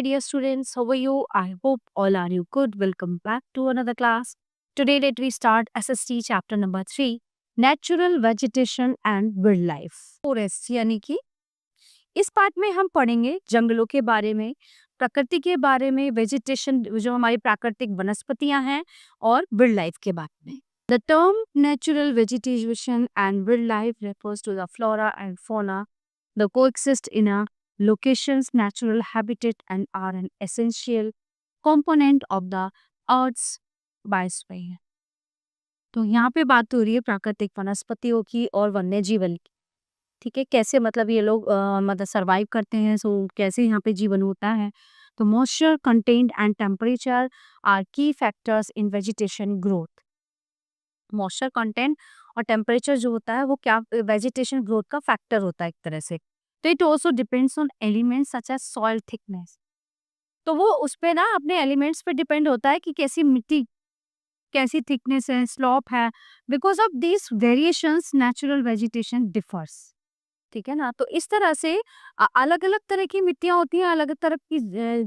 my dear students. How are you? I hope all are you good. Welcome back to another class. Today, let we start SST chapter number 3, Natural Vegetation and Wildlife. Forest यानी कि इस part में हम पढ़ेंगे जंगलों के बारे में, प्रकृति के बारे में, वेजिटेशन जो हमारी प्राकृतिक वनस्पतियां हैं और विल्ड लाइफ के बारे में. The term natural vegetation and wildlife refers to the flora and fauna that coexist in a location's natural habitat and are an essential component of the Earth's biosphere. तो यहाँ पे बात हो रही है प्राकृतिक वनस्पतियों की और वन्य जीवन की. ठीक है, कैसे मतलब ये लोग मतलब सर्वाइव करते हैं, सो कैसे यहाँ पे जीवन होता है. तो moisture content and temperature are key factors in vegetation growth. Moisture content और टेम्परेचर जो होता है वो क्या वेजिटेशन ग्रोथ का फैक्टर होता है एक तरह से. तो it also depends on elements such as soil thickness. तो वो उस पे ना अपने एलिमेंट्स पे डिपेंड होता है कि कैसी मिट्टी, कैसी थिकनेस है, स्लॉप है. Because of this variations natural vegetation differs. ठीक है ना. तो इस तरह से अलग अलग तरह की मिट्टियां होती हैं, अलग तरह की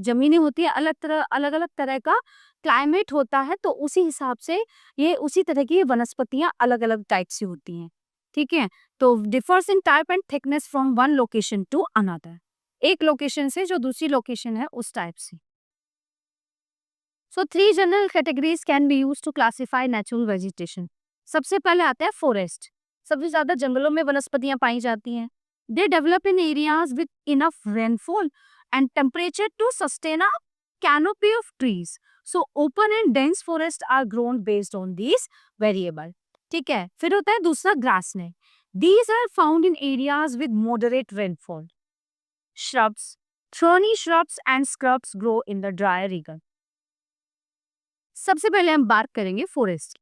जमीनें होती हैं, अलग अलग तरह का क्लाइमेट होता है. तो उसी हिसाब से ये उसी तरह की वनस्पतियां अलग अलग टाइप से होती हैं. ठीक है. तो differs in type and thickness from one location to another. एक लोकेशन से जो दूसरी लोकेशन है उस टाइप से. So 3 general categories can be used to classify natural vegetation. सबसे पहले आता है फॉरेस्ट. सबसे ज्यादा जंगलों में वनस्पतियां पाई जाती हैं. They develop in areas with enough rainfall and temperature to sustain a canopy of trees. So open and dense forests are grown based on these variable. ठीक है. फिर होता है दूसरा grassland. These are found in areas with moderate rainfall. Shrubs, thorny shrubs and scrubs grow in the dry region. सबसे पहले हम बात करेंगे forest.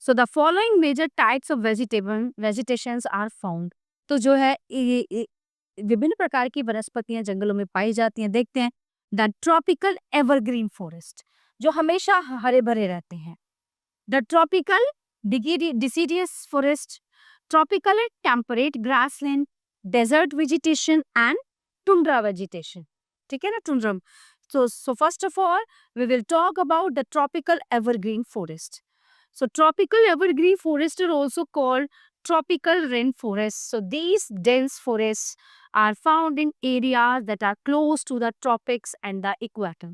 So the following major types of vegetations are found. तो जो है ये विभिन्न प्रकार की वनस्पतियां जंगलों में पाई जाती हैं. देखते हैं द ट्रॉपिकल एवरग्रीन फॉरेस्ट जो हमेशा हरे भरे रहते हैं. The tropical deciduous forest, tropical and temperate grassland, desert vegetation and tundra vegetation. ठीक है ना, tundra. So first of all, we will talk about the tropical evergreen forest. So tropical evergreen forests are also called tropical rainforests. So these dense forests are found in areas that are close to the tropics and the equator.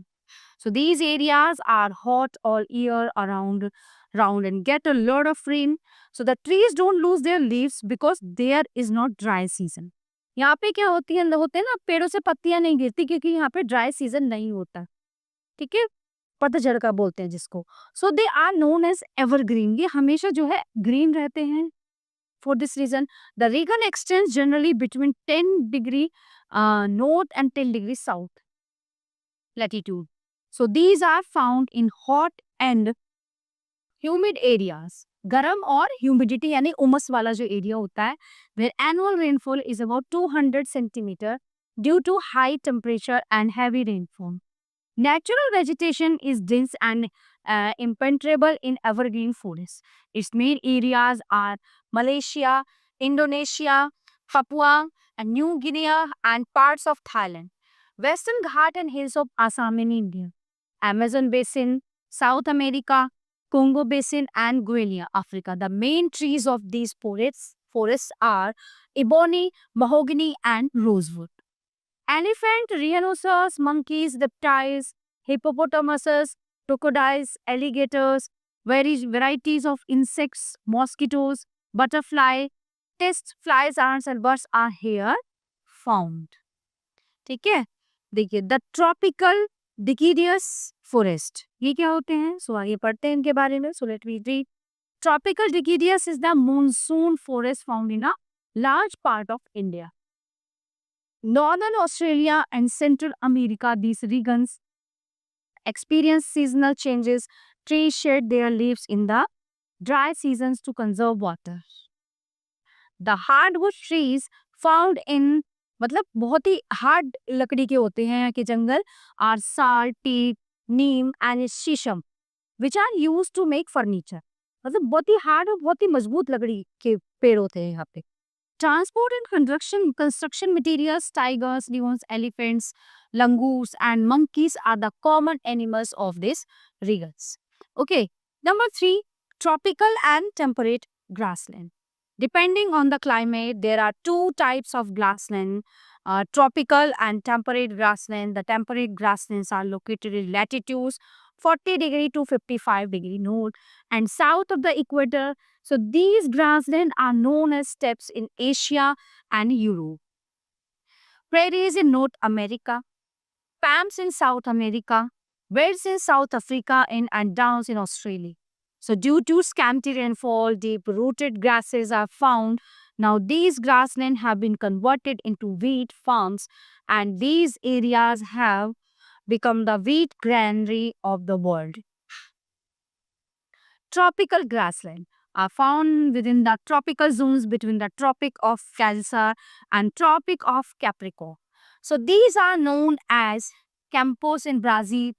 So these areas are hot all year around and get a lot of rain. So the trees don't lose their leaves because there is not dry season. यहाँ पे क्या होते हैं ना, पेड़ों से पत्तियां नहीं गिरती क्योंकि यहाँ पे ड्राई सीजन नहीं होता. ठीक है, पतझड़ का बोलते हैं जिसको. So they are known as evergreen. ये हमेशा जो है ग्रीन रहते हैं. For this reason the region extends generally between 10 degree north and 10 degree south latitude. So these are found in hot and humid areas. गर्म और ह्यूमिडिटी यानी उमस वाला जो एरिया होता है, where annual rainfall is about 200 centimeter due to high temperature and heavy rainfall. Natural vegetation is dense and impenetrable in evergreen forests. Its main areas are Malaysia, Indonesia, Papua, and New Guinea, and parts of Thailand. Western Ghat and hills of Assam in India. Amazon Basin, South America, Congo Basin, and Guyana, Africa. The main trees of these forests are ebony, mahogany, and rosewood. Elephant, rhinoceros, monkeys, reptiles, hippopotamuses, crocodiles, alligators, varieties of insects, mosquitoes, butterfly, test flies, ants and birds are here found. ठीक है. देखिए the tropical डिकीडियस forest ये क्या होते हैं. सो आगे पढ़ते हैं इनके बारे में. So let me read. Tropical deciduous is the monsoon forest found in a large part of India. Northern Australia and Central America, these regions experience seasonal changes. Trees shed their leaves in the dry seasons to conserve water. The hardwood trees found in मतलब बहुत ही hard लकड़ी के होते हैं कि जंगल are sal, teak, neem and sheesham which are use to make furniture. मतलब बहुत ही हार्ड और बहुत ही मजबूत लकड़ी के पेड़ होते हैं यहाँ पे. transport and construction materials, tigers, lions, elephants, langurs, and monkeys are the common animals of these regions. Okay. Number 3, tropical and temperate grassland. Depending on the climate, there are two types of grassland, tropical and temperate grassland. The temperate grasslands are located in latitudes 40 degree to 55 degree north and south of the equator. So these grasslands are known as steppes in Asia and Europe. Prairies in North America, palms in South America, woods in South Africa, and downs in Australia. So due to scanty rainfall, deep-rooted grasses are found. Now these grasslands have been converted into wheat farms, and these areas have become the wheat granary of the world. Tropical grassland are found within the tropical zones between the Tropic of Cancer and Tropic of Capricorn. So these are known as Campos in Brazil,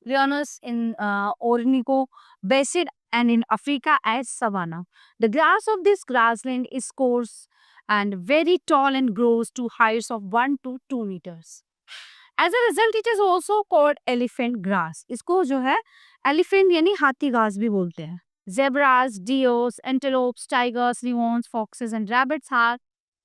Llanos in Orinoco Basin, and in Africa as savanna. The grass of this grassland is coarse and very tall and grows to heights of 1 to 2 meters. As a result, it is also called elephant grass. इसको जो है elephant यानी हाथी घास भी बोलते हैं. Zebras, deers, antelopes, tigers, lions, foxes, and rabbits are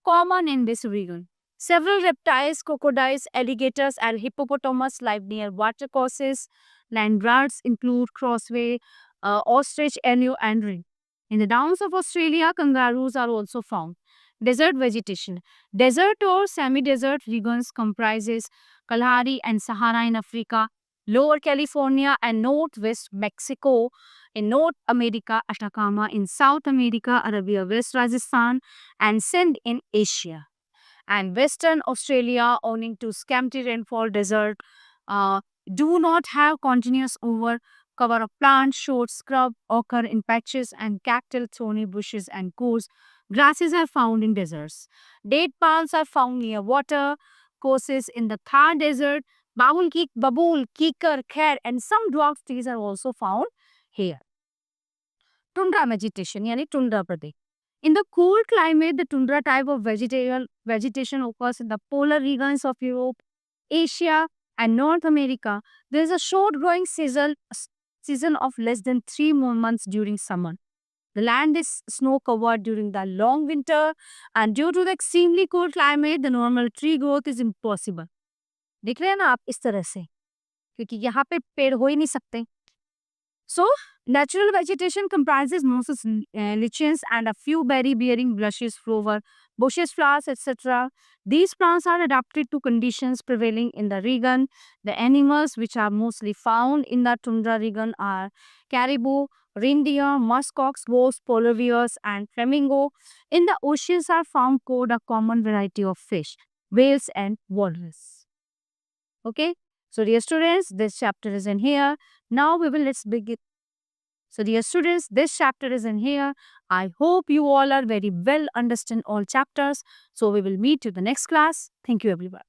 common in this region. Several reptiles, crocodiles, alligators, and hippopotamus live near watercourses. Land birds include crossway, ostrich, emu, and wren. In the downs of Australia, kangaroos are also found. Desert vegetation. Desert or semi-desert regions comprises Kalahari and Sahara in Africa, Lower California and Northwest Mexico. In North America, Atacama. In South America, Arabia, West Rajasthan, and Sindh in Asia. And Western Australia, owing to scanty rainfall desert, do not have continuous over cover of plants, short scrub occur in patches, and cactus, thorny bushes, and coarse grasses are found in deserts. Date palms are found near water courses in the Thar Desert. Babool, kikar, khair, and some dwarf trees are also found here. Tundra vegetation, yani tundra pradesh. In the cool climate, the tundra type of vegetation occurs in the polar regions of Europe, Asia, and North America. There is a short growing season of less than 3 more months during summer. The land is snow covered during the long winter, and due to the extremely cold climate, the normal tree growth is impossible. देख रहे हैं ना आप इस तरह से, क्योंकि यहाँ पे पेड़ हो ही नहीं सकते. So, natural vegetation comprises mosses, lichens, and a few berry-bearing bushes, bushes, flowers, etc. These plants are adapted to conditions prevailing in the region. The animals which are mostly found in the tundra region are caribou, reindeer, muskox, wolves, polar bears, and flamingo. In the oceans are found cod, a common variety of fish, whales, and walrus. Okay. So, dear students, this chapter is in here. Now, let's begin. So, dear students, this chapter is in here. I hope you all are very well understand all chapters. So, we will meet you the next class. Thank you, everyone.